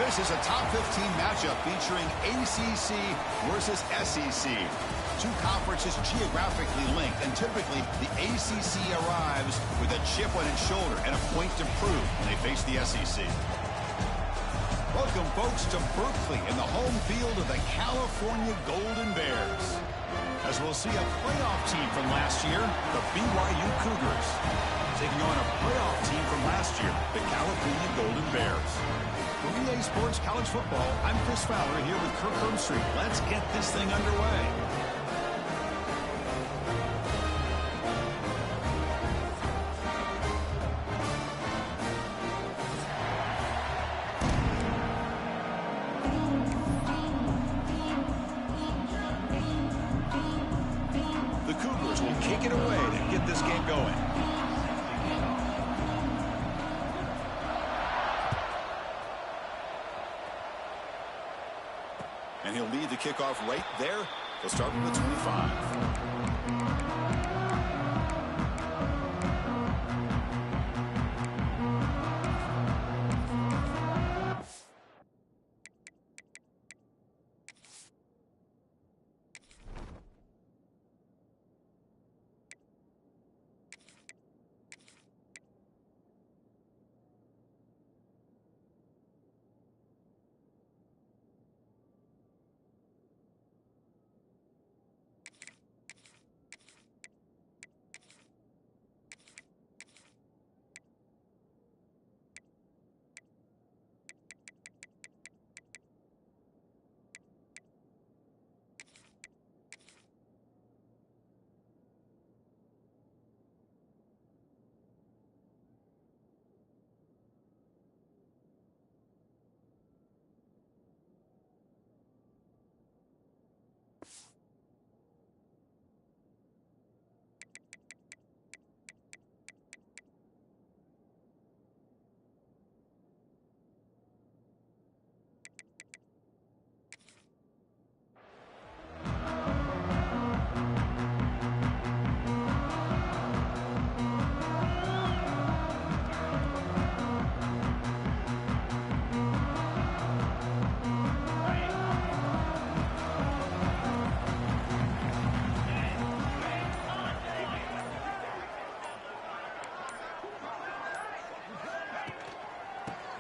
This is a top 15 matchup featuring ACC versus SEC. Two conferences geographically linked, and typically the ACC arrives with a chip on its shoulder and a point to prove when they face the SEC. Welcome, folks, to Berkeley in the home field of the California Golden Bears. As we'll see a playoff team from last year, the BYU Cougars, taking on a playoff team from last year, the California Golden Bears. For EA Sports College Football, I'm Chris Fowler here with Kirk Herbstreit. Let's get this thing underway. The Cougars will kick it away to get this game going. And he'll lead the kickoff right there. He'll start from the 25.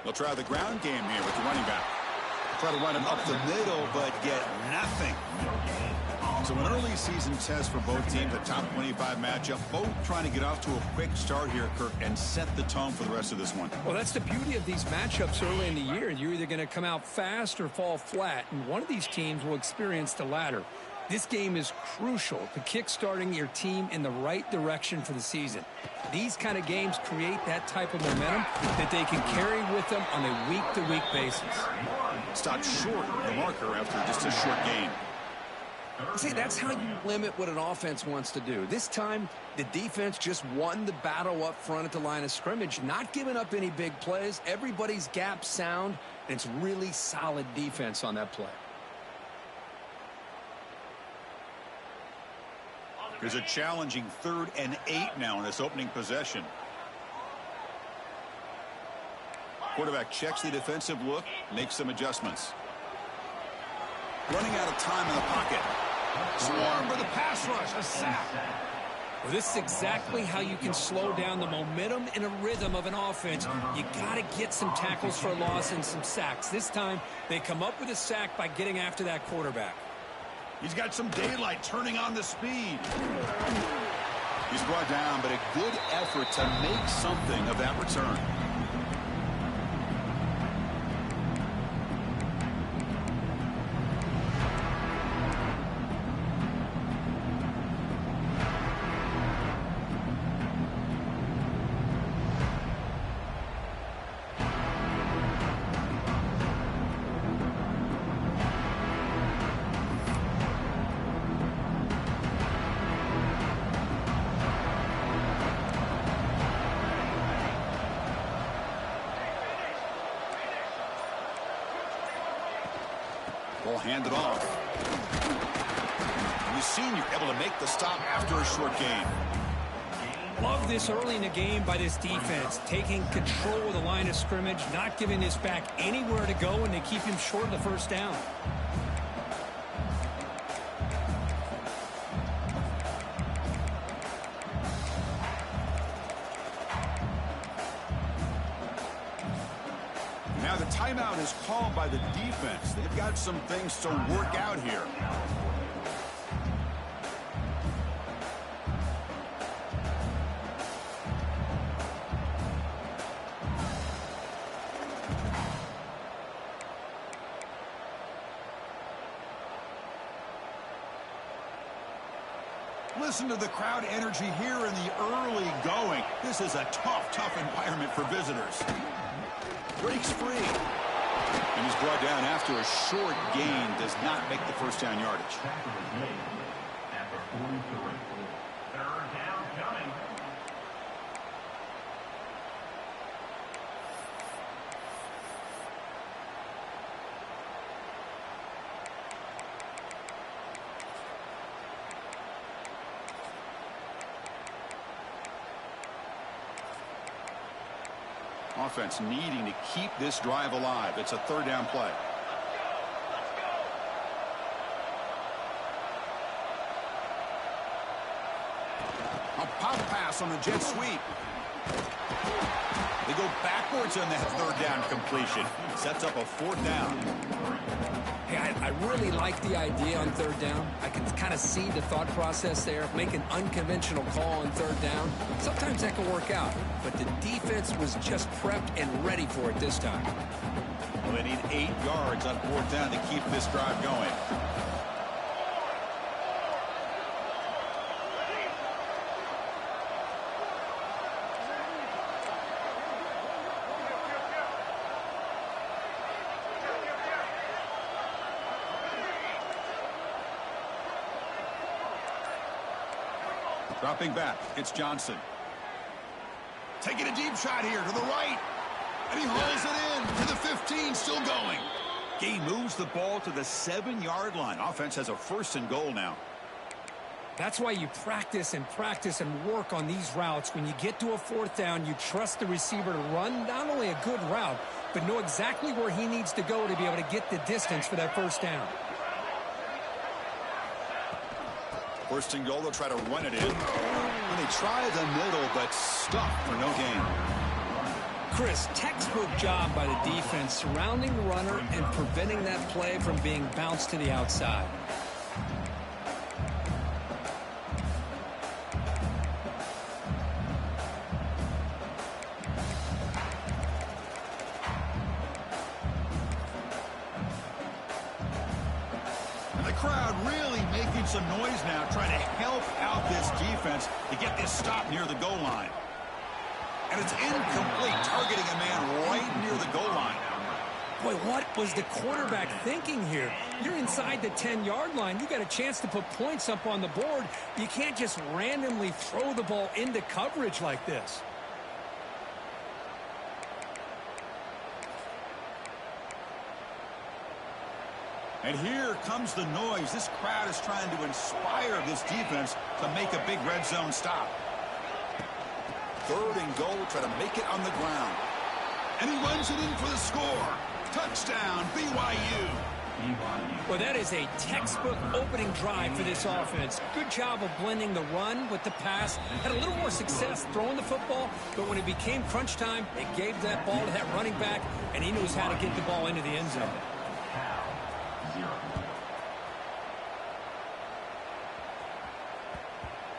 They'll try the ground game here with the running back. Try to run him up the middle, but get nothing. So an early season test for both teams, a top 25 matchup. Both trying to get off to a quick start here, Kirk, and set the tone for the rest of this one. Well, that's the beauty of these matchups early in the year. You're either going to come out fast or fall flat, and one of these teams will experience the latter. This game is crucial to kick-starting your team in the right direction for the season. These kind of games create that type of momentum that they can carry with them on a week-to-week basis. Stopped short the marker after just a short gain. See, that's how you limit what an offense wants to do. This time, the defense just won the battle up front at the line of scrimmage, not giving up any big plays. Everybody's gap sound, and it's really solid defense on that play. Here's a challenging 3rd and 8 now in this opening possession. Quarterback checks the defensive look, makes some adjustments. Running out of time in the pocket. Swarm for the pass rush, a sack. Well, this is exactly how you can slow down the momentum and a rhythm of an offense. You got to get some tackles for a loss and some sacks. This time, they come up with a sack by getting after that quarterback. He's got some daylight turning on the speed. He's brought down, but a good effort to make something of that return. Ball handed off. The senior able to make the stop after a short gain. Love this early in the game by this defense, taking control of the line of scrimmage, not giving this back anywhere to go, and they keep him short of the first down. Now the timeout is called by the defense. They've got some things to work out here. Listen to the crowd energy here in the early going. This is a tough environment for visitors. Breaks free. And he's brought down after a short gain. Does not make the first down yardage. Offense needing to keep this drive alive. It's a third down play. A pop pass on the jet sweep. They go backwards on that third down completion. Sets up a fourth down. Hey, I really like the idea on third down. I can kind of see the thought process there. Make an unconventional call on third down. Sometimes that can work out, but the defense was just prepped and ready for it this time. Well, they need 8 yards on fourth down to keep this drive going. Dropping back, it's Johnson. Taking a deep shot here to the right. And he hauls it in to the 15, still going. He moves the ball to the 7-yard line. Offense has a first and goal now. That's why you practice and work on these routes. When you get to a fourth down, you trust the receiver to run not only a good route, but know exactly where he needs to go to be able to get the distance for that first down. First and goal, they'll try to run it in. And they try the middle, but stuffed for no gain. Chris, textbook job by the defense surrounding the runner and preventing that play from being bounced to the outside. And the crowd really making some noise now, trying to help out this defense to get this stop near the goal line. And it's incomplete, targeting a man right near the goal line. Boy, what was the quarterback thinking here? You're inside the 10-yard line. You got a chance to put points up on the board. You can't just randomly throw the ball into coverage like this. And here comes the noise. This crowd is trying to inspire this defense to make a big red zone stop. Third and goal, try to make it on the ground. And he runs it in for the score. Touchdown, BYU. Well, that is a textbook opening drive for this offense. Good job of blending the run with the pass. Had a little more success throwing the football, but when it became crunch time, they gave that ball to that running back, and he knows how to get the ball into the end zone.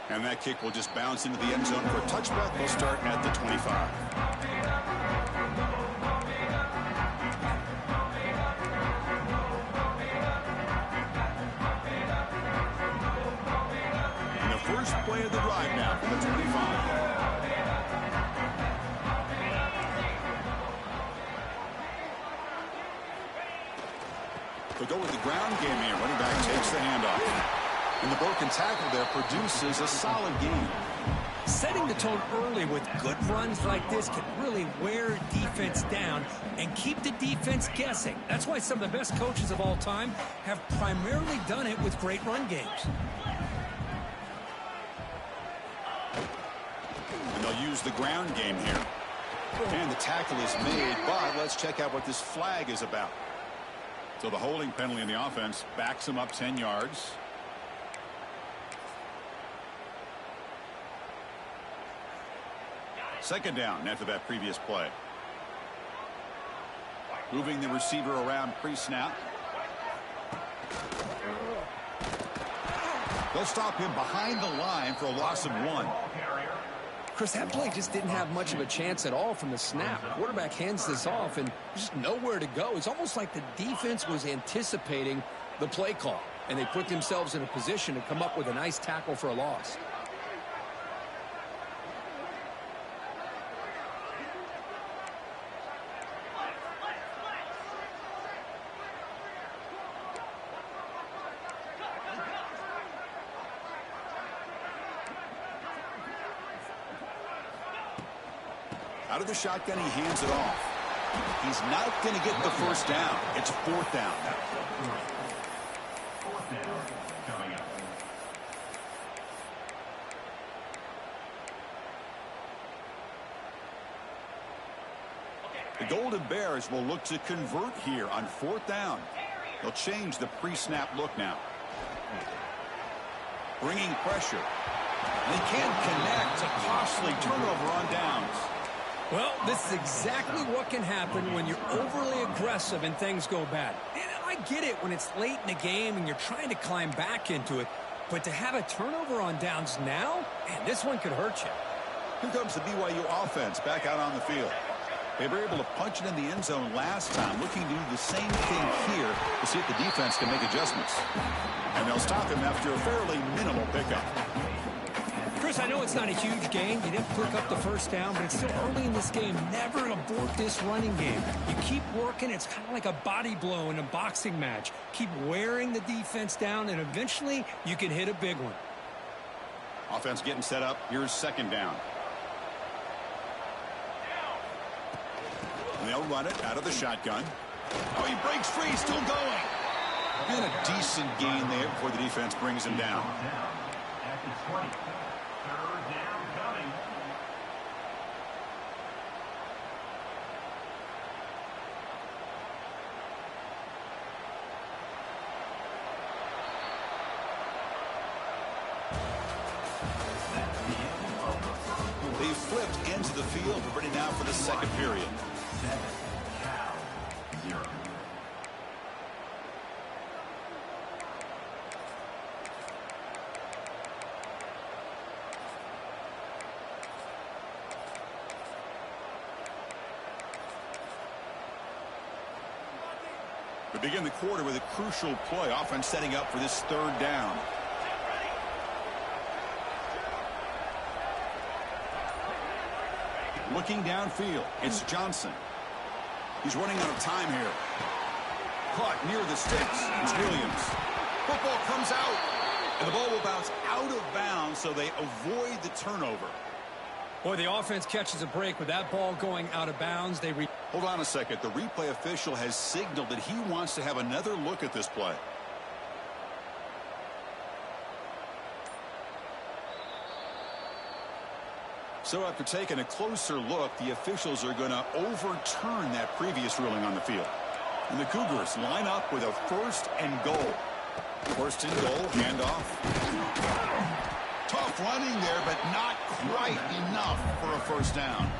And that kick will just bounce into the end zone for a touchback. They'll start at the 25. And the first play of the drive now from the 25. They'll go with the ground game here. Running back takes the handoff. And the broken tackle there produces a solid game. Setting the tone early with good runs like this can really wear defense down and keep the defense guessing. That's why some of the best coaches of all time have primarily done it with great run games. use the ground game here. And the tackle is made, but let's check out what this flag is about. So the holding penalty in the offense backs him up 10 yards. Second down after that previous play. Moving the receiver around pre-snap. They'll stop him behind the line for a loss of 1. Chris, that play just didn't have much of a chance at all from the snap. Quarterback hands this off, and there's just nowhere to go. It's almost like the defense was anticipating the play call, and they put themselves in a position to come up with a nice tackle for a loss. Out of the shotgun, he hands it off. He's not going to get the first down. It's 4th down. The Golden Bears will look to convert here on 4th down. They'll change the pre-snap look now. Bringing pressure. And he can't connect. A costly turnover on downs. Well, this is exactly what can happen when you're overly aggressive and things go bad. And I get it when it's late in the game and you're trying to climb back into it. But to have a turnover on downs now, man, this one could hurt you. Here comes the BYU offense back out on the field. They were able to punch it in the end zone last time, looking to do the same thing here to see if the defense can make adjustments. And they'll stop him after a fairly minimal pickup. Chris, I know it's not a huge game. You didn't pick up the first down, but it's still early in this game. Never abort this running game. You keep working. It's kind of like a body blow in a boxing match. Keep wearing the defense down, and eventually you can hit a big one. Offense getting set up. Here's 2nd down. And they'll run it out of the shotgun. Oh, he breaks free. Still going. And a decent gain there before the defense brings him down. They flipped into the field. We're ready now for the second period. We begin the quarter with a crucial play. Offense setting up for this 3rd down. Looking downfield, it's Johnson. He's running out of time here. Caught near the sticks. It's Williams. Football comes out, and the ball will bounce out of bounds, so they avoid the turnover. Boy, the offense catches a break with that ball going out of bounds. Hold on a second. The replay official has signaled that he wants to have another look at this play. So after taking a closer look, the officials are going to overturn that previous ruling on the field. And the Cougars line up with a 1st and goal. 1st and goal, handoff. Tough running there, but not quite enough for a 1st down.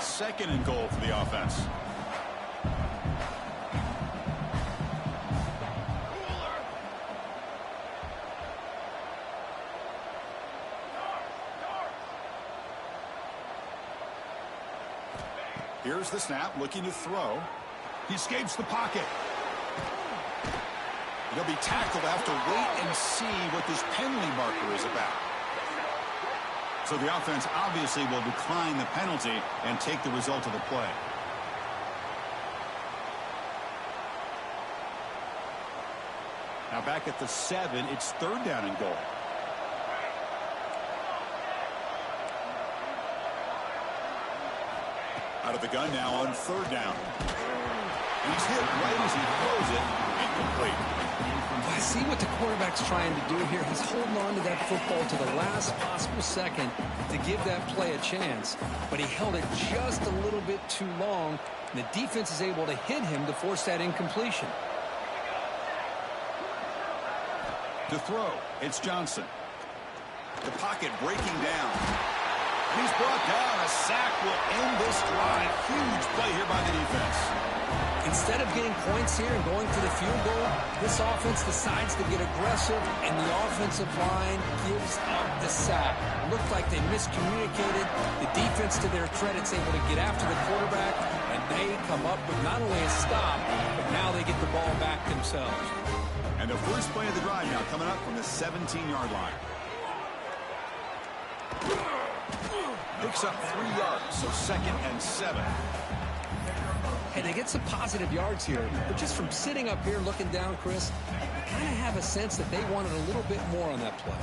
Second and goal for the offense. Here's the snap, looking to throw. He escapes the pocket. He'll be tackled. Have to wait and see what this penalty marker is about. So the offense obviously will decline the penalty and take the result of the play. Now back at the 7, it's 3rd down and goal. Out of the gun now on 3rd down. He's hit right as he throws it. Incomplete. I see what the quarterback's trying to do here. He's holding on to that football to the last possible second to give that play a chance. But he held it just a little bit too long, and the defense is able to hit him to force that incompletion. To throw, it's Johnson. The pocket breaking down. And he's brought down. A sack will end this drive. Huge play here by the defense. Instead of getting points here and going for the field goal, this offense decides to get aggressive, and the offensive line gives up the sack. Looked like they miscommunicated. The defense, to their credit, is able to get after the quarterback, and they come up with not only a stop, but now they get the ball back themselves. And the first play of the drive now coming up from the 17-yard line. Picks up 3 yards, so 2nd and 7. Hey, they get some positive yards here, but just from sitting up here looking down, Chris, I kind of have a sense that they wanted a little bit more on that play.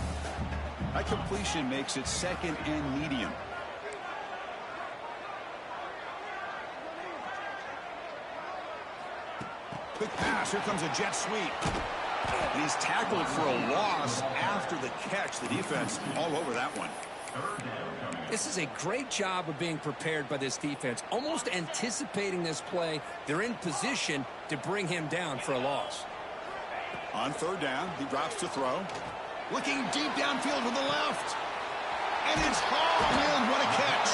That completion makes it 2nd and medium. Quick pass. Here comes a jet sweep. And he's tackled for a loss after the catch. The defense all over that one. This is a great job of being prepared by this defense. Almost anticipating this play, they're in position to bring him down for a loss. On 3rd down, he drops to throw. Looking deep downfield to the left. And it's hauled in. What a catch.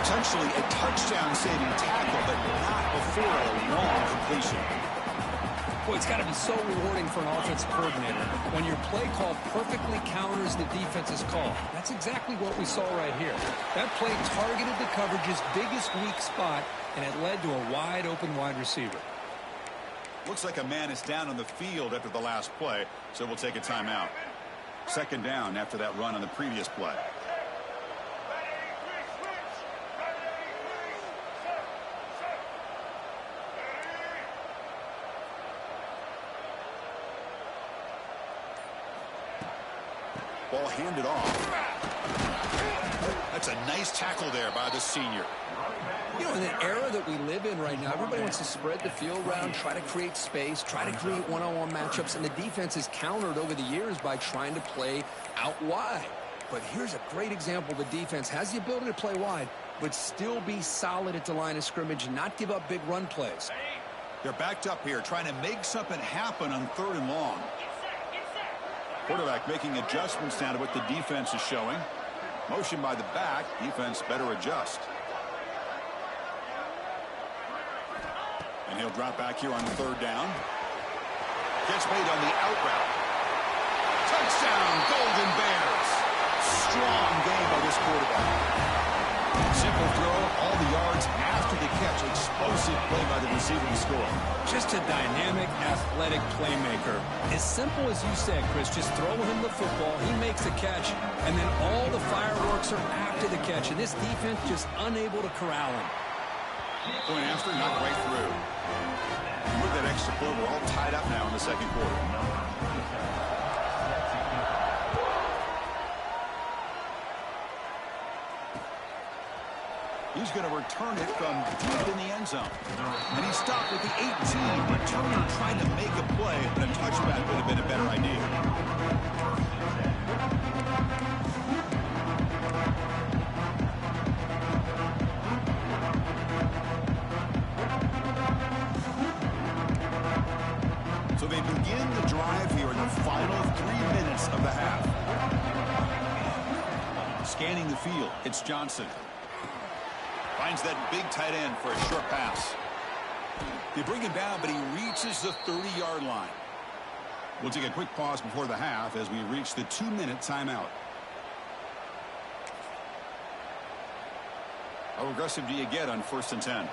Potentially a touchdown-saving tackle, but not before a long completion. Boy, it's got to be so rewarding for an offensive coordinator when your play call perfectly counters the defense's call. That's exactly what we saw right here. That play targeted the coverage's biggest weak spot, and it led to a wide-open wide receiver. Looks like a man is down on the field after the last play, so we'll take a timeout. 2nd down after that run on the previous play. Ball handed off. That's a nice tackle there by the senior. You know, in the era that we live in right now, everybody wants to spread the field around, try to create space, try to create one-on-one matchups, and the defense has countered over the years by trying to play out wide. But here's a great example. The defense has the ability to play wide, but still be solid at the line of scrimmage and not give up big run plays. They're backed up here, trying to make something happen on 3rd and long. Quarterback making adjustments now to what the defense is showing. Motion by the back. Defense better adjust. And he'll drop back here on 3rd down. Gets made on the out route. Touchdown, Golden Bears. Strong game by this quarterback. Simple throw, all the yards after the catch. Explosive play by the receiver to score. Just a dynamic, athletic playmaker. As simple as you said, Chris, just throw him the football, he makes the catch, and then all the fireworks are after the catch. And this defense just unable to corral him. Point after, not right through. And with that extra point, we're all tied up now in the 2nd quarter. He's going to return it from deep in the end zone. And he stopped at the 18. Returner trying to make a play, but a touchback would have been a better idea. So they begin the drive here in the final 3 minutes of the half. Scanning the field, it's Johnson. Finds that big tight end for a short pass. They bring him down, but he reaches the 30-yard line. We'll take a quick pause before the half as we reach the 2-minute timeout. How aggressive do you get on 1st and 10?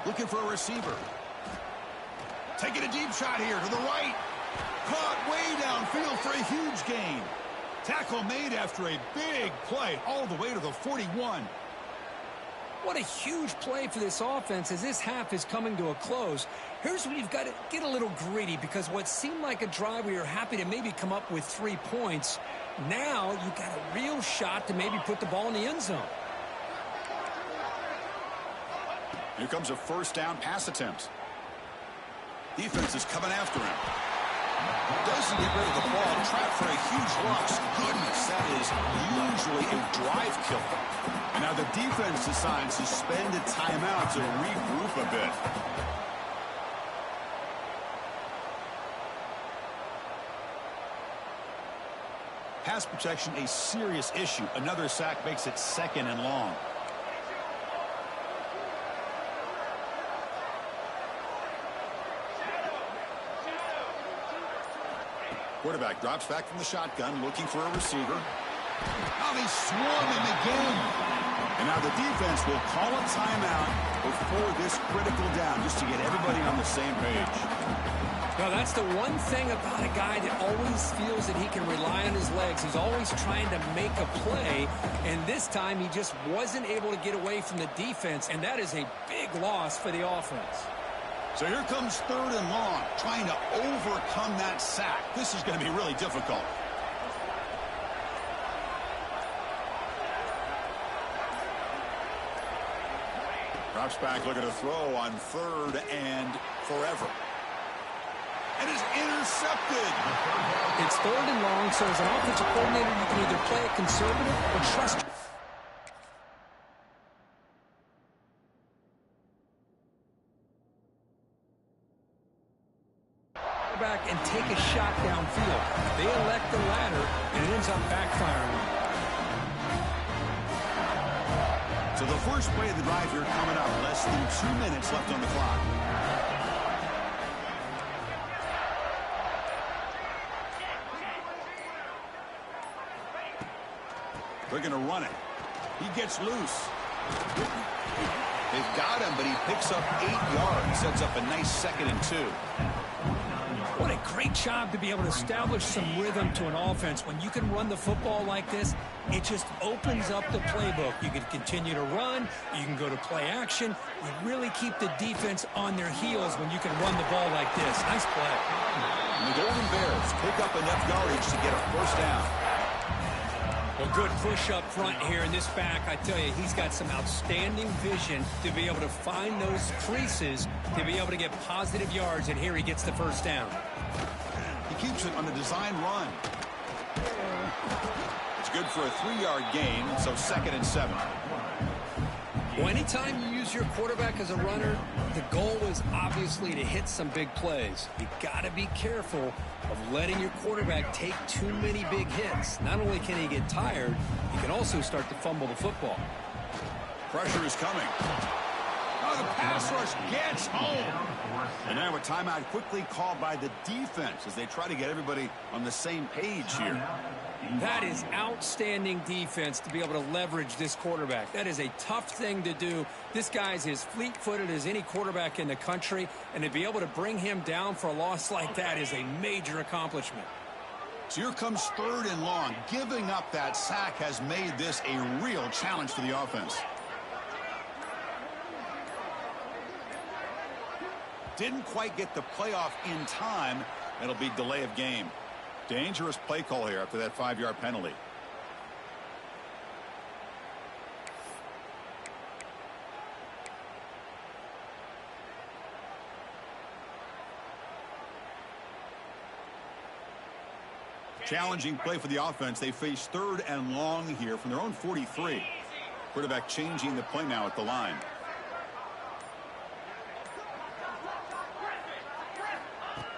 Looking for a receiver. Taking a deep shot here to the right. Caught way downfield for a huge gain. Tackle made after a big play all the way to the 41. What a huge play for this offense as this half is coming to a close. Here's where you've got to get a little greedy, because what seemed like a drive where you're happy to maybe come up with 3 points, now you've got a real shot to maybe put the ball in the end zone. Here comes a first down pass attempt. Defense is coming after him. Doesn't get rid of the ball. Trapped for a huge loss. Goodness, that is usually a drive killer. And now the defense decides to spend a timeout to regroup a bit. Pass protection, a serious issue. Another sack makes it 2nd and long. Quarterback drops back from the shotgun, looking for a receiver. Now they swarm him again. And now the defense will call a timeout before this critical down, just to get everybody on the same page. Well, that's the one thing about a guy that always feels that he can rely on his legs. He's always trying to make a play, and this time he just wasn't able to get away from the defense, and that is a big loss for the offense. So here comes 3rd and long, trying to overcome that sack. This is going to be really difficult. Drops back, looking to throw on 3rd and forever. And is intercepted. It's 3rd and long, so as an offensive coordinator, you can either play it conservative or trust. Back and take a shot downfield. They elect the latter, and it ends up backfiring. So the first play of the drive here coming up. Less than 2 minutes left on the clock. They're going to run it. He gets loose. They've got him, but he picks up 8 yards. Sets up a nice 2nd and 2. What a great job to be able to establish some rhythm to an offense. When you can run the football like this, it just opens up the playbook. You can continue to run. You can go to play action. You really keep the defense on their heels when you can run the ball like this. Nice play. And the Golden Bears pick up enough yardage to get a first down. Well, good push up front here in this back. I tell you, he's got some outstanding vision to be able to find those creases, to be able to get positive yards, and here he gets the first down. He keeps it on a design run. It's good for a 3-yard gain, so 2nd and 7. Well, anytime you use your quarterback as a runner, the goal is obviously to hit some big plays. You got to be careful of letting your quarterback take too many big hits. Not only can he get tired, he can also start to fumble the football. Pressure is coming. Oh, the pass rush gets home. And now a timeout quickly called by the defense as they try to get everybody on the same page here. That is outstanding defense to be able to leverage this quarterback. That is a tough thing to do. This guy's as fleet-footed as any quarterback in the country, and to be able to bring him down for a loss like that is a major accomplishment. So here comes 3rd and long. Giving up that sack has made this a real challenge for the offense. Didn't quite get the playoff in time. It'll be delay of game. Dangerous play call here after that 5-yard penalty. Challenging play for the offense. They face 3rd and long here from their own 43. Quarterback changing the play now at the line.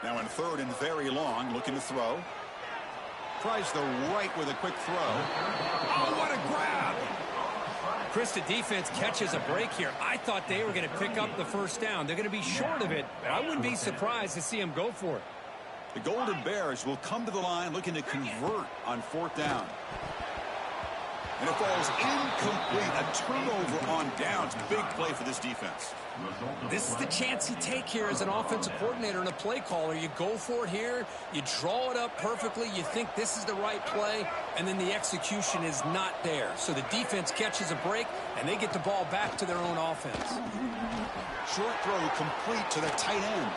Now in 3rd and very long, looking to throw. Tries the right with a quick throw. Oh, what a grab! Chris, the defense catches a break here. I thought they were going to pick up the first down. They're going to be short of it, but I wouldn't be surprised to see them go for it. The Golden Bears will come to the line looking to convert on 4th down. And it falls incomplete. A turnover on downs. Big play for this defense. This is the chance you take here as an offensive coordinator and a play caller. You go for it here. You draw it up perfectly. You think this is the right play, and then the execution is not there. So the defense catches a break, and they get the ball back to their own offense. Short throw complete to the tight end.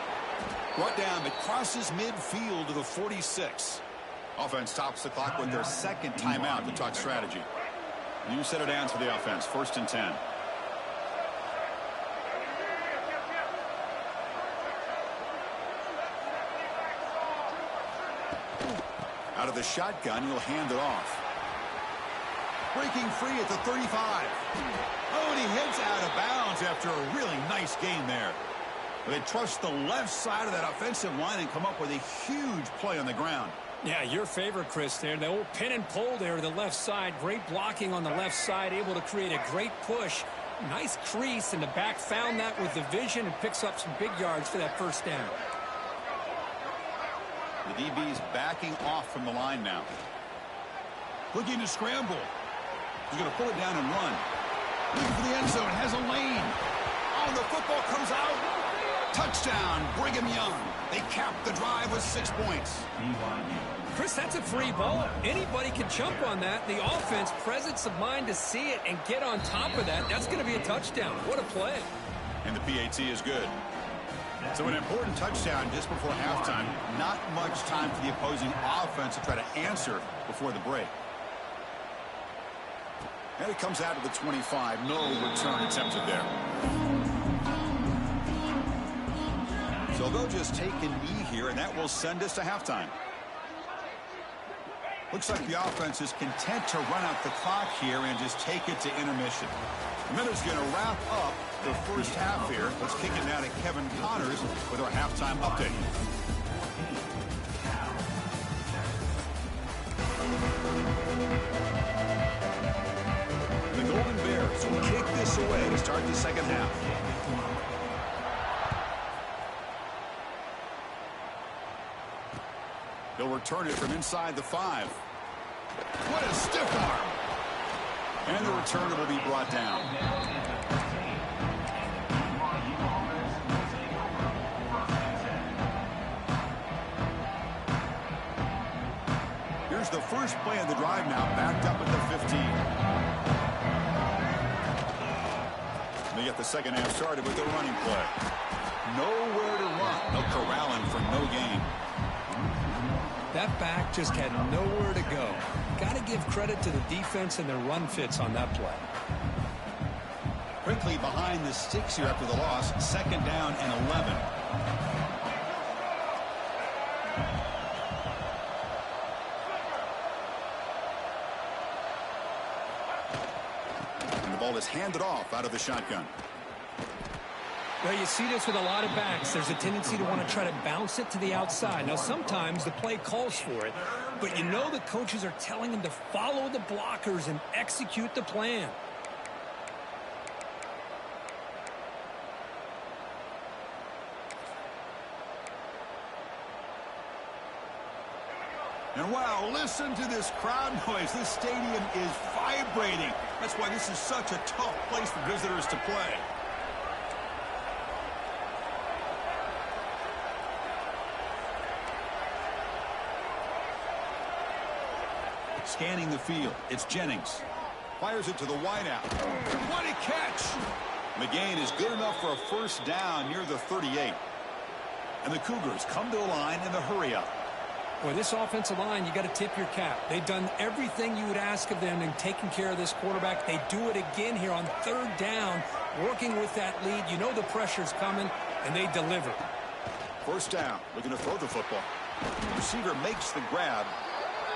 Brought down. It crosses midfield to the 46. Offense stops the clock with their second timeout to talk strategy. New set of downs for the offense. 1st and 10. Out of the shotgun, he'll hand it off. Breaking free at the 35. Oh, and he heads out of bounds after a really nice gain there. They trust the left side of that offensive line and come up with a huge play on the ground. Yeah, your favorite, Chris, there. The old pin and pull there to the left side. Great blocking on the left side, able to create a great push. Nice crease, and the back found that with the vision and picks up some big yards for that 1st down. The DB's backing off from the line now. Looking to scramble. He's going to pull it down and run. Looking for the end zone. Has a lane. Oh, the football comes out. Touchdown, Brigham Young. They cap the drive with 6 points. Chris, that's a free ball. Anybody can jump on that. The offense, presence of mind to see it and get on top of that. That's going to be a touchdown. What a play. And the PAT is good. So an important touchdown just before halftime. Not much time for the opposing offense to try to answer before the break. And it comes out of the 25. No return attempted there. So they'll just take a knee here, and that will send us to halftime. Looks like the offense is content to run out the clock here and just take it to intermission. The Miners going to wrap up the first half here. Let's kick it now to Kevin Connors with our halftime update. The Golden Bears will kick this away to start the second half. They'll return it from inside the 5. What a stiff arm. And the returner will be brought down. Here's the first play of the drive now, backed up at the 15. They get the second half started with the running play. Nowhere to run. No corralling for no gain. That back just had nowhere to go. Got to give credit to the defense and their run fits on that play. Quickly behind the sticks here after the loss. 2nd down and 11. And the ball is handed off out of the shotgun. Well, you see this with a lot of backs. There's a tendency to want to try to bounce it to the outside. Now, sometimes the play calls for it, but you know the coaches are telling them to follow the blockers and execute the plan. And wow, listen to this crowd noise. This stadium is vibrating. That's why this is such a tough place for visitors to play. Scanning the field, it's Jennings. Fires it to the wideout. What a catch! McGain is good enough for a 1st down near the 38. And the Cougars come to the line in the hurry up. Boy, this offensive line, you got to tip your cap. They've done everything you would ask of them in taking care of this quarterback. They do it again here on 3rd down, working with that lead. You know the pressure's coming, and they deliver. 1st down, looking to throw the football. The receiver makes the grab.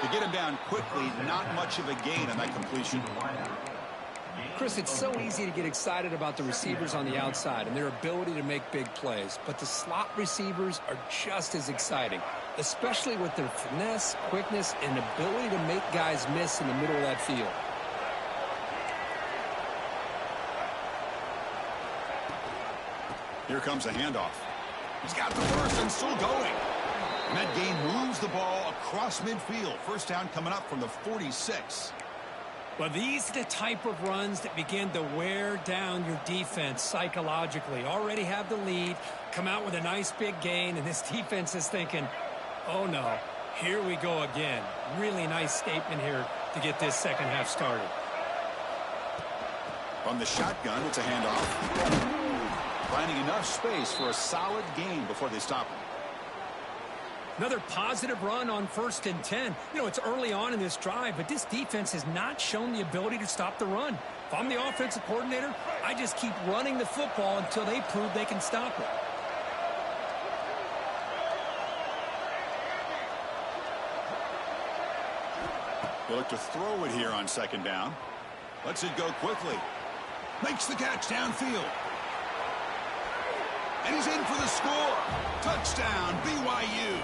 To get him down quickly, not much of a gain on that completion. Chris, it's so easy to get excited about the receivers on the outside and their ability to make big plays, but the slot receivers are just as exciting, especially with their finesse, quickness, and ability to make guys miss in the middle of that field. Here comes a handoff. He's got the first and still going. And that gain moves the ball across midfield. 1st down coming up from the 46. Well, these are the type of runs that begin to wear down your defense psychologically. Already have the lead, come out with a nice big gain, and this defense is thinking, oh no, here we go again. Really nice statement here to get this second half started. From the shotgun, it's a handoff. Finding enough space for a solid gain before they stop him. Another positive run on 1st and 10. You know, it's early on in this drive, but this defense has not shown the ability to stop the run. If I'm the offensive coordinator, I just keep running the football until they prove they can stop it. He'll look to throw it here on 2nd down. Lets it go quickly. Makes the catch downfield. And he's in for the score. Touchdown, BYU.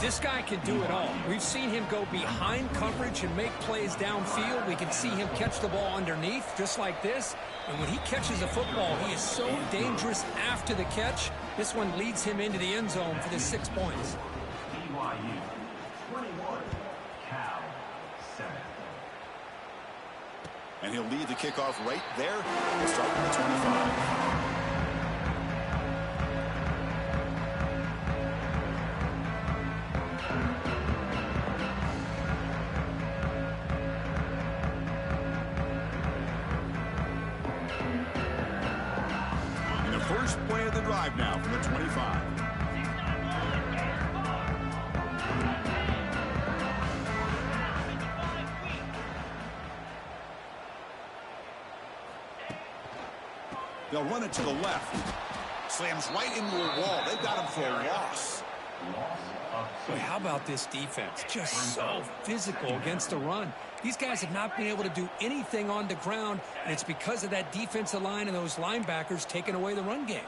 This guy can do it all. We've seen him go behind coverage and make plays downfield. We can see him catch the ball underneath, just like this. And when he catches a football, he is so dangerous after the catch. This one leads him into the end zone for the 6 points. BYU 21, Cal 7. And he'll lead the kickoff right there. We'll start with the 25. First play of the drive now from the 25. They'll run it to the left. Slams right into a wall. They've got him for a loss. Boy, how about this defense? Just so physical against the run. These guys have not been able to do anything on the ground, and it's because of that defensive line and those linebackers taking away the run game.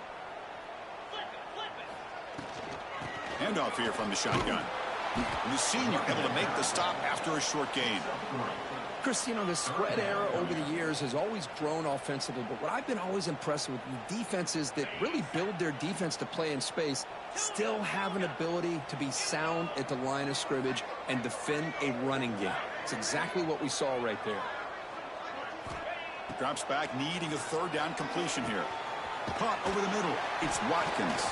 Handoff here from the shotgun. And the senior able to make the stop after a short gain. Chris, you know, the spread era over the years has always grown offensively, but what I've been always impressed with defenses that really build their defense to play in space still have an ability to be sound at the line of scrimmage and defend a running game. It's exactly what we saw right there. Drops back, needing a 3rd down completion here. Caught over the middle. It's Watkins.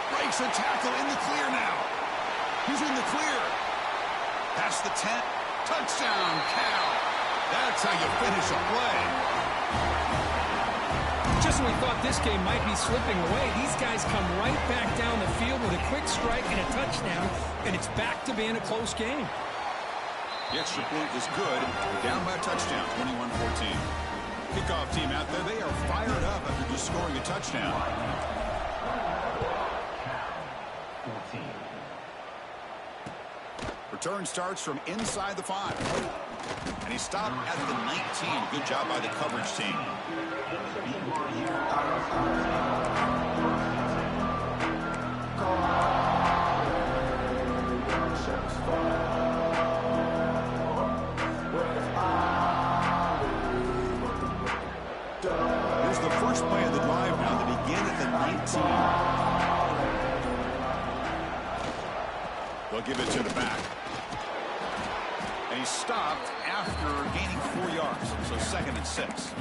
Breaks a tackle in the clear now. He's in the clear. Past the 10. Touchdown, Cal. That's how you finish a play. Just when we thought this game might be slipping away, these guys come right back down the field with a quick strike and a touchdown, and it's back to being a close game. The extra point is good. We're down by a touchdown, 21-14. Kickoff team out there, they are fired up after just scoring a touchdown. Return starts from inside the 5. And he stopped at the 19. Good job by the coverage team. Here's the first play of the drive now to begin at the 19. They'll give it to the back. And he stopped after gaining 4 yards. So 2nd and 6.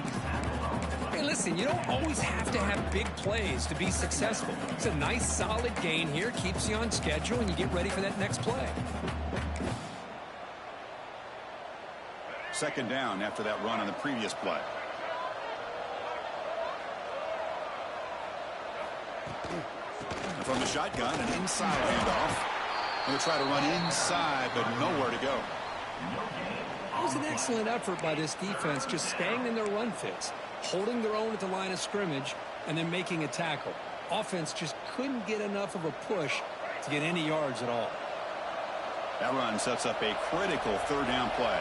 Hey, listen, you don't always have to have big plays to be successful. It's a nice, solid gain here. Keeps you on schedule, and you get ready for that next play. 2nd down after that run on the previous play. And from the shotgun, an inside handoff. They'll try to run inside, but nowhere to go. It was an excellent effort by this defense, just staying in their run fits, holding their own at the line of scrimmage, and then making a tackle. Offense just couldn't get enough of a push to get any yards at all. That run sets up a critical 3rd down play.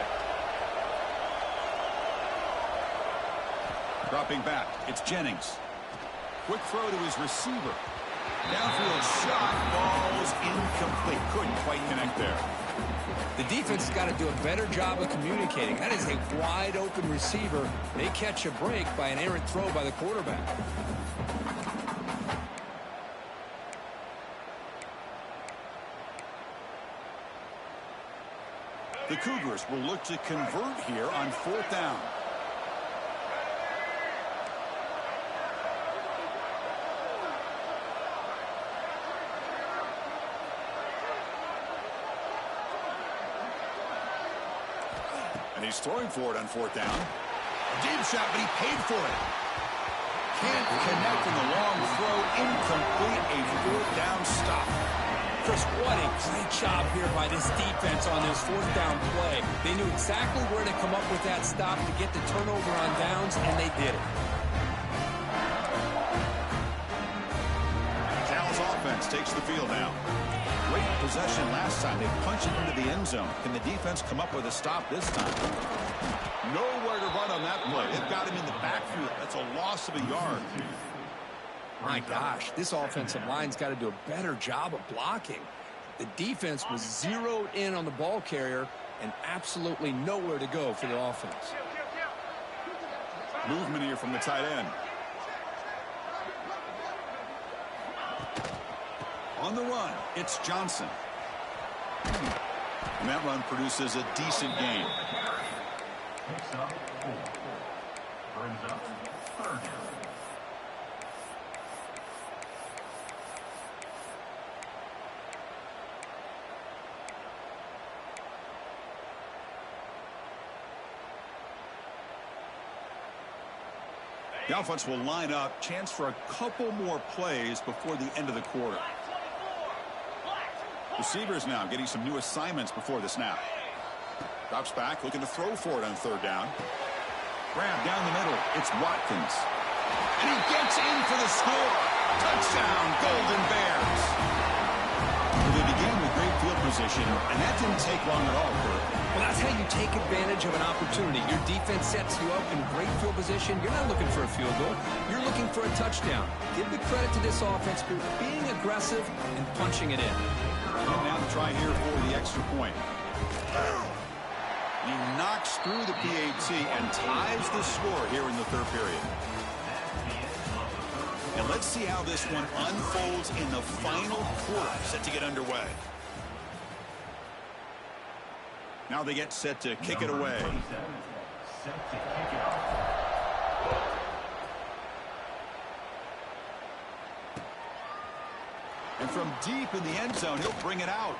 Dropping back, it's Jennings. Quick throw to his receiver. Downfield shot, ball's incomplete. Couldn't quite connect there. The defense has got to do a better job of communicating. That is a wide open receiver. They catch a break by an errant throw by the quarterback. The Cougars will look to convert here on 4th down. And he's throwing for it on 4th down. Deep shot, but he paid for it. Can't connect in the long throw. Incomplete. A 4th down stop. Chris, what a great job here by this defense on this 4th down play. They knew exactly where to come up with that stop to get the turnover on downs, and they did it. Cal's offense takes the field now. Great possession last time. They punched it into the end zone. Can the defense come up with a stop this time? Nowhere to run on that play. They've got him in the backfield. That's a loss of a yard. My gosh, this offensive line's got to do a better job of blocking. The defense was zeroed in on the ball carrier and absolutely nowhere to go for the offense. Movement here from the tight end. On the run, it's Johnson. And that run produces a decent gain. Picks up 4. Brings up 3rd down. The offense will line up. Chance for a couple more plays before the end of the quarter. Receivers now getting some new assignments before the snap. Drops back, looking to throw for it on 3rd down. Grab down the middle. It's Watkins. And he gets in for the score. Touchdown, Golden Bears. Well, they began with great field position, and that didn't take long at all, Kurt. Well, that's how you take advantage of an opportunity. Your defense sets you up in great field position. You're not looking for a field goal. You're looking for a touchdown. Give the credit to this offense for being aggressive and punching it in. And now to try here for the extra point. He knocks through the PAT and ties the score here in the 3rd period. And let's see how this one unfolds in the final quarter, set to get underway. Now they get set to kick it away. Set to kick it off. And from deep in the end zone, he'll bring it out.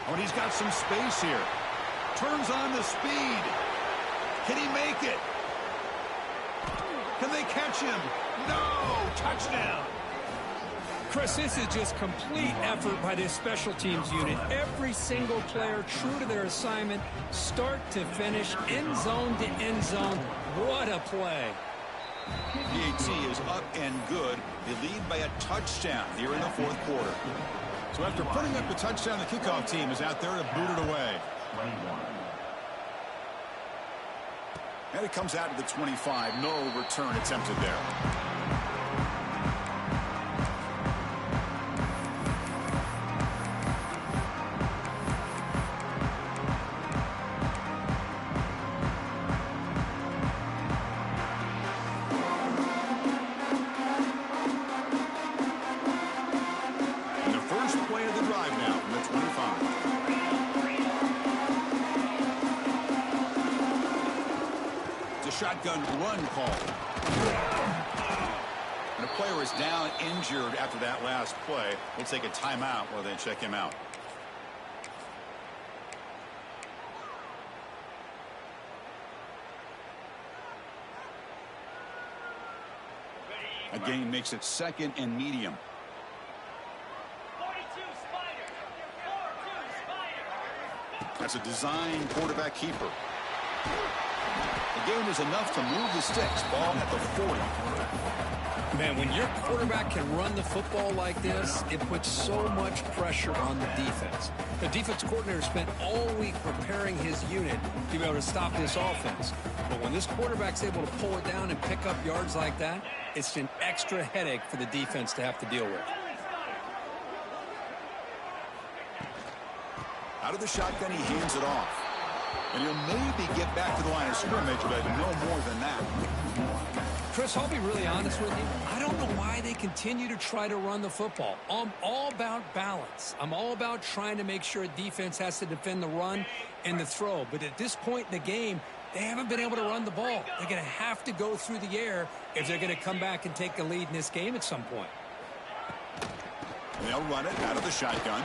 Oh, and he's got some space here. Turns on the speed. Can he make it? Can they catch him? No! Touchdown! Chris, this is just complete effort by this special teams unit. Every single player true to their assignment, start to finish, end zone to end zone. What a play. PAT is up and good. They lead by a touchdown here in the 4th quarter. So after putting up the touchdown, the kickoff team is out there to boot it away. 21. And it comes out to the 25. No return attempted there. Shotgun run call. And the player is down injured after that last play. We'll take a timeout while they check him out. Again makes it 2nd and medium. 42 Spider. 4-2 Spider. That's a design quarterback keeper. The game is enough to move the sticks. Ball at the 40. Man, when your quarterback can run the football like this, it puts so much pressure on the defense. The defense coordinator spent all week preparing his unit to be able to stop this offense. But when this quarterback's able to pull it down and pick up yards like that, it's an extra headache for the defense to have to deal with. Out of the shotgun, he hands it off. And he'll maybe get back to the line of scrimmage, but no more than that. Chris, I'll be really honest with you. I don't know why they continue to try to run the football. I'm all about balance. I'm all about trying to make sure a defense has to defend the run and the throw. But at this point in the game, they haven't been able to run the ball. They're going to have to go through the air if they're going to come back and take the lead in this game at some point. They'll run it out of the shotgun.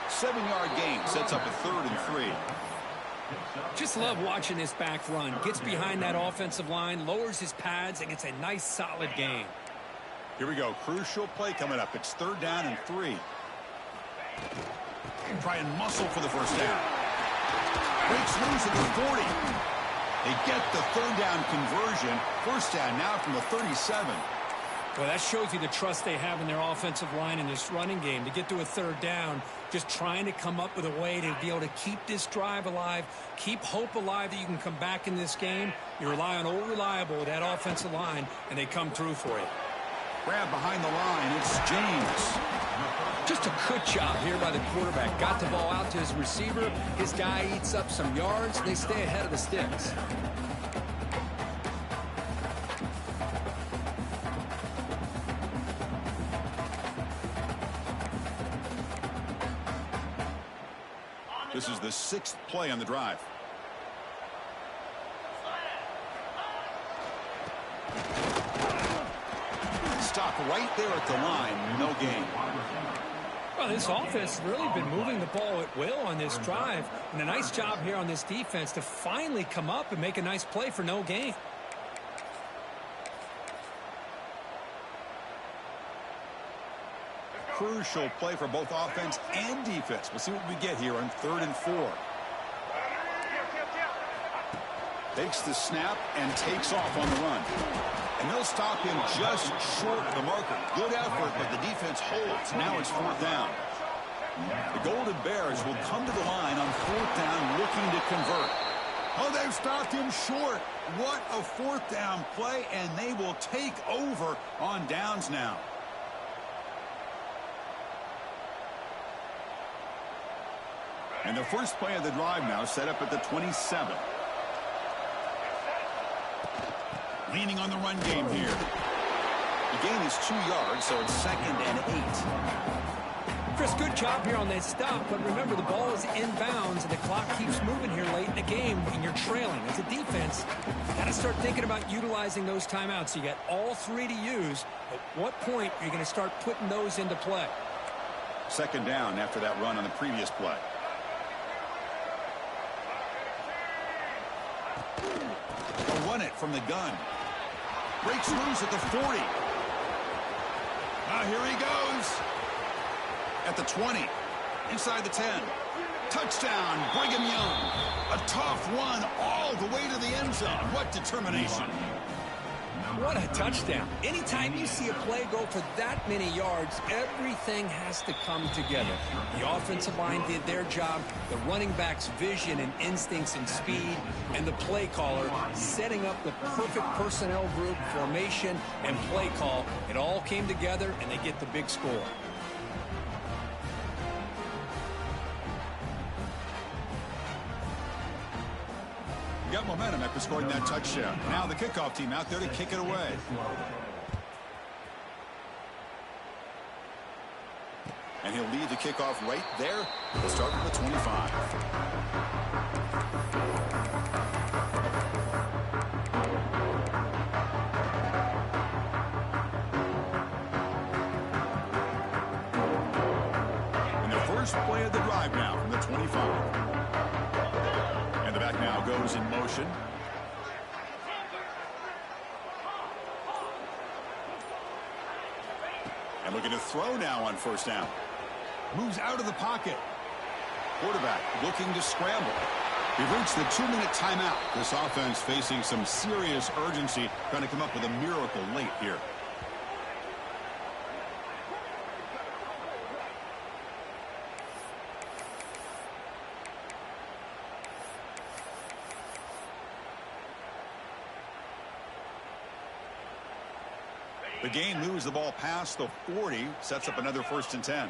7-yard gain sets up a 3rd and 3. Just love watching this back run. Gets behind that offensive line, lowers his pads, and gets a nice solid gain. Here we go. Crucial play coming up. It's 3rd down and 3. Try and muscle for the first down. Breaks loose at the 40. They get the 3rd down conversion. First down now from the 37. Well, that shows you the trust they have in their offensive line in this running game. To get to a 3rd down, just trying to come up with a way to be able to keep this drive alive, keep hope alive that you can come back in this game. You rely on Old Reliable with that offensive line, and they come through for you. Grab behind the line. It's James. Just a good job here by the quarterback. Got the ball out to his receiver. His guy eats up some yards. They stay ahead of the sticks. This is the 6th play on the drive. Stop right there at the line. No gain. Well, this offense has really been moving the ball at will on this drive. And a nice job here on this defense to finally come up and make a nice play for no gain. Crucial play for both offense and defense. We'll see what we get here on 3rd and 4. Takes the snap and takes off on the run. And they'll stop him just short of the marker. Good effort, but the defense holds. Now it's 4th down. The Golden Bears will come to the line on 4th down looking to convert. Oh, they've stopped him short. What a 4th down play, and they will take over on downs now. And the first play of the drive now set up at the 27. Leaning on the run game here. The gain is 2 yards, so it's 2nd and 8. Chris, good job here on that stop, but remember the ball is inbounds and the clock keeps moving here late in the game and you're trailing. As a defense, you got to start thinking about utilizing those timeouts. You got all 3 to use. At what point are you going to start putting those into play? 2nd down after that run on the previous play. They'll run it from the gun. Breaks loose at the 40. Now here he goes. At the 20. Inside the 10. Touchdown, Brigham Young. A tough run all the way to the end zone. What determination. What a touchdown. Anytime you see a play go for that many yards, everything has to come together. The offensive line did their job, the running back's vision and instincts and speed, and the play caller setting up the perfect personnel group, formation, and play call. It all came together, and they get the big score. Got momentum after scoring that touchdown. Now the kickoff team out there to kick it away. And he'll lead the kickoff right there. We'll start with the 25. And the first play of the drive now from the 25. The back now goes in motion. And looking to throw now on 1st down. Moves out of the pocket. Quarterback looking to scramble. We've reached the 2-minute timeout. This offense facing some serious urgency, trying to come up with a miracle late here. The gain moves the ball past the 40, sets up another 1st and 10.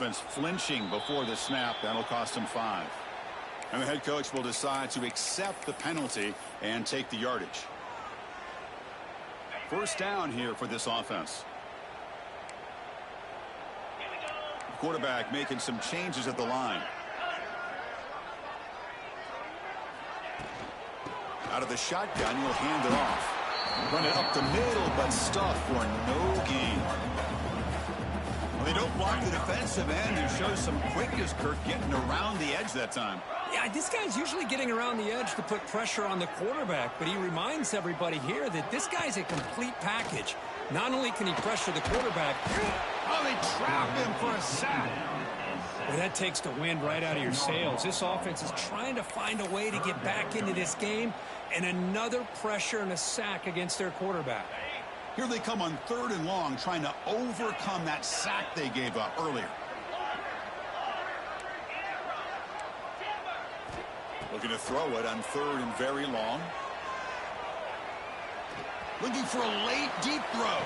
offense flinching before the snap. That'll cost him 5. And the head coach will decide to accept the penalty and take the yardage. First down here for this offense. The quarterback making some changes at the line. Out of the shotgun, he'll hand it off. Run it up the middle, but stuffed for no gain. Well, they don't block the defensive end and show some quickness, Kirk, getting around the edge that time. Yeah, this guy's usually getting around the edge to put pressure on the quarterback, but he reminds everybody here that this guy's a complete package. Not only can he pressure the quarterback, oh, they trap him for a sack. well, that takes the wind right out of your sails. This offense is trying to find a way to get back into this game, and another pressure and a sack against their quarterback. Here they come on 3rd and long, trying to overcome that sack they gave up earlier. Looking to throw it on 3rd and very long. Looking for a late deep throw.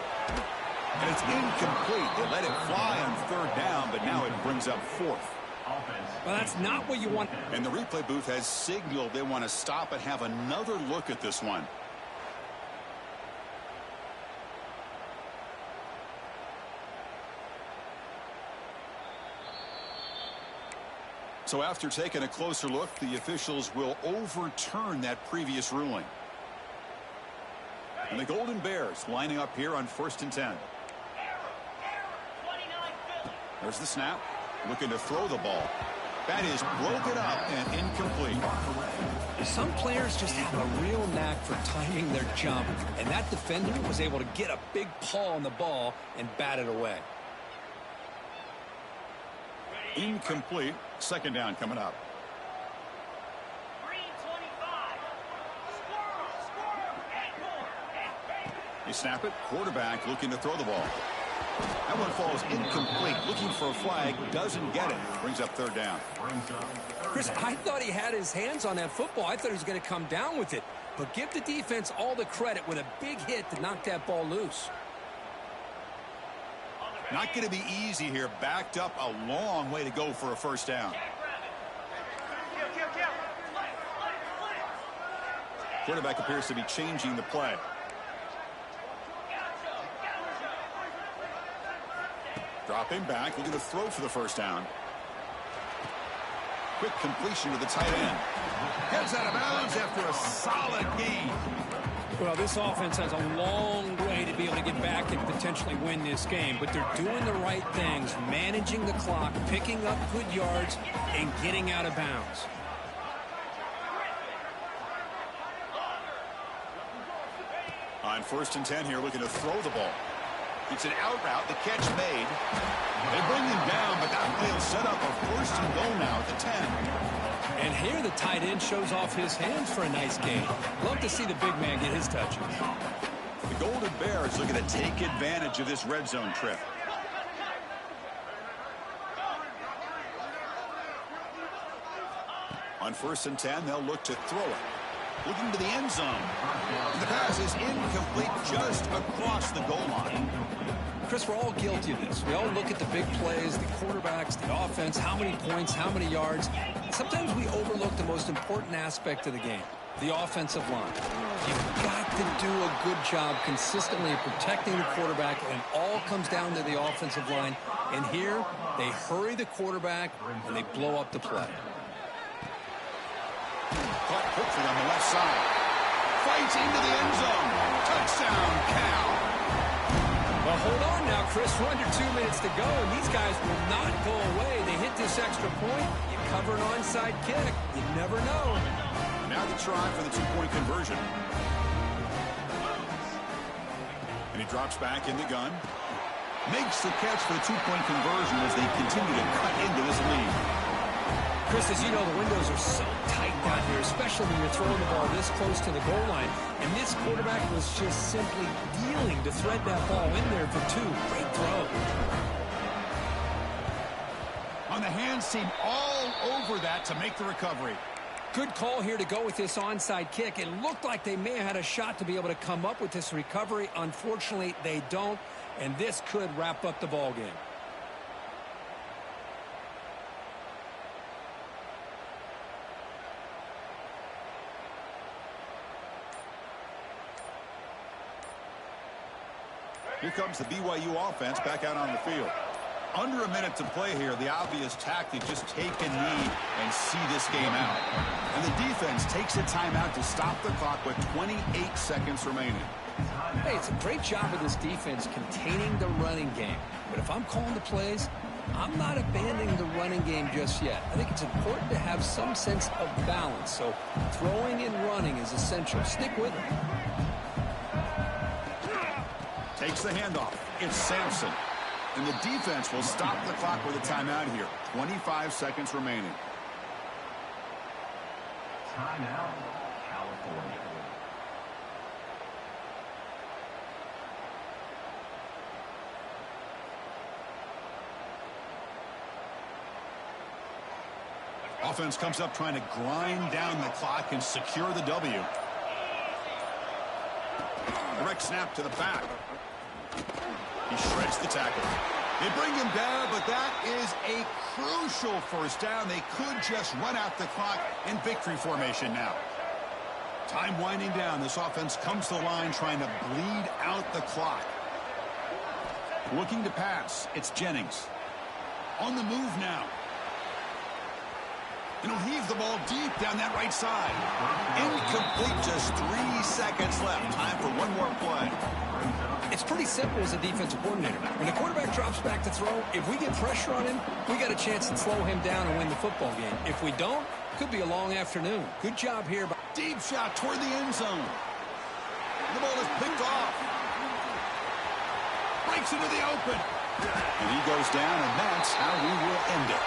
And it's incomplete. They let it fly on 3rd down, but now it brings up 4th. Well, that's not what you want. And the replay booth has signaled they want to stop and have another look at this one. So after taking a closer look, the officials will overturn that previous ruling. And the Golden Bears lining up here on 1st and 10. There's the snap. Looking to throw the ball. That is broken up and incomplete. Some players just have a real knack for timing their jump, and that defender was able to get a big paw on the ball and bat it away. Incomplete. 2nd down coming up. You snap it. Quarterback looking to throw the ball. That one falls incomplete. Looking for a flag. Doesn't get it. Brings up 3rd down. Chris, I thought he had his hands on that football. I thought he was going to come down with it. But give the defense all the credit with a big hit to knock that ball loose. Not going to be easy here. Backed up a long way to go for a 1st down. Quarterback appears to be changing the play. Dropping back, looking to throw for the 1st down. Quick completion to the tight end. Heads out of bounds after a solid gain. Well, this offense has a long way to be able to get back and potentially win this game, but they're doing the right things, managing the clock, picking up good yards, and getting out of bounds. On 1st and 10 here, looking to throw the ball. It's an out route, the catch made. They bring him down, but that play will set up a 1st and goal now at the 10. And here the tight end shows off his hands for a nice gain. Love to see the big man get his touches. The Golden Bears looking to take advantage of this red zone trip. On 1st and 10, they'll look to throw it. Looking to the end zone. The pass is incomplete just across the goal line. Chris, we're all guilty of this. We all look at the big plays, the quarterbacks, the offense, how many points, how many yards. Sometimes we overlook the most important aspect of the game, the offensive line. You've got to do a good job consistently of protecting the quarterback, and it all comes down to the offensive line. And here, they hurry the quarterback, and they blow up the play. Caught quickly on the left side. Fights into the end zone. Touchdown, Cal. Well, hold on now, Chris. We're under 2 minutes to go, and these guys will not go away. They hit this extra point. You cover an onside kick. You never know. Now the try for the 2-point conversion. And he drops back in the gun. Makes the catch for the 2-point conversion as they continue to cut into this lead. Chris, as you know, the windows are so tight down here, especially when you're throwing the ball this close to the goal line. And this quarterback was just simply dealing to thread that ball in there for 2. Great throw. On the hands team all over that to make the recovery. Good call here to go with this onside kick. It looked like they may have had a shot to be able to come up with this recovery. Unfortunately, they don't. And this could wrap up the ball game. Here comes the BYU offense back out on the field. Under a minute to play here, the obvious tactic, just take a knee and see this game out. And the defense takes a timeout to stop the clock with 28 seconds remaining. Hey, it's a great job of this defense containing the running game. But if I'm calling the plays, I'm not abandoning the running game just yet. I think it's important to have some sense of balance. So throwing and running is essential. Stick with it. Takes the handoff. It's Sampson. And the defense will stop the clock with a timeout here. 25 seconds remaining. Timeout, California. Offense comes up trying to grind down the clock and secure the W. Direct snap to the back. He shreds the tackle. They bring him down, but that is a crucial first down. They could just run out the clock in victory formation now. Time winding down. This offense comes to the line trying to bleed out the clock. Looking to pass. It's Jennings. On the move now. And he'll heave the ball deep down that right side. Incomplete, just 3 seconds left. Time for one more play. It's pretty simple as a defensive coordinator. When the quarterback drops back to throw, if we get pressure on him, we got a chance to slow him down and win the football game. If we don't, it could be a long afternoon. Good job here. Deep shot toward the end zone. The ball is picked off. Breaks into the open. And he goes down, and that's how we will end it.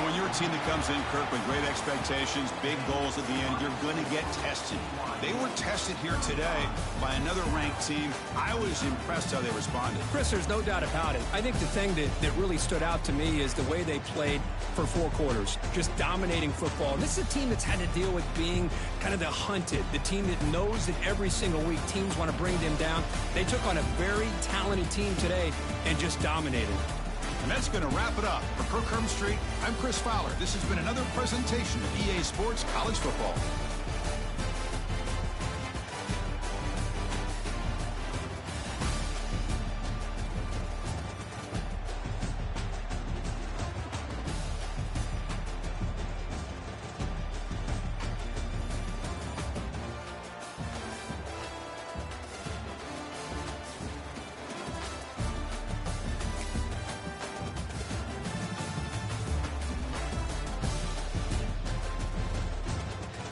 When you're a team that comes in, Kirk, with great expectations, big goals at the end, you're going to get tested. They were tested here today by another ranked team. I was impressed how they responded. Chris, there's no doubt about it. I think the thing that really stood out to me is the way they played for 4 quarters, just dominating football. This is a team that's had to deal with being kind of the hunted, the team that knows that every single week teams want to bring them down. They took on a very talented team today and just dominated. And that's going to wrap it up. For Kirk Herbstreit, I'm Chris Fowler. This has been another presentation of EA Sports College Football.